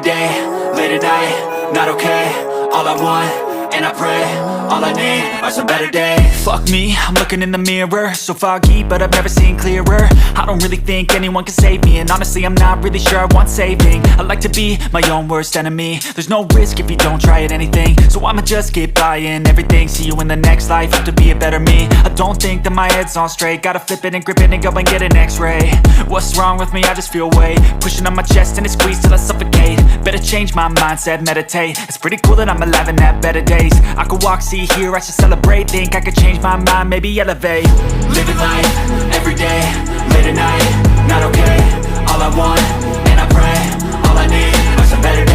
every day, late at night, not okay. All I want, and I pray, all I need are some better days. Fuck me, I'm looking in the mirror, so foggy, but I've never seen clearer. I don't really think anyone can save me, and honestly I'm not really sure I want saving. I like to be my own worst enemy. There's no risk if you don't try at anything, so I'ma just keep buying everything. See you in the next life, have to be a better me. I don't think that my head's on straight, gotta flip it and grip it and go and get an x-ray. What's wrong with me? I just feel weight pushing on my chest and it squeezes till I suffocate. Better change my mindset, meditate. It's pretty cool that I'm alive and have better days. I could walk, see, hear, I should celebrate. Think I could change my mind, maybe elevate. Living life, every day, late at night, not okay. All I want, and I pray, all I need are some better days.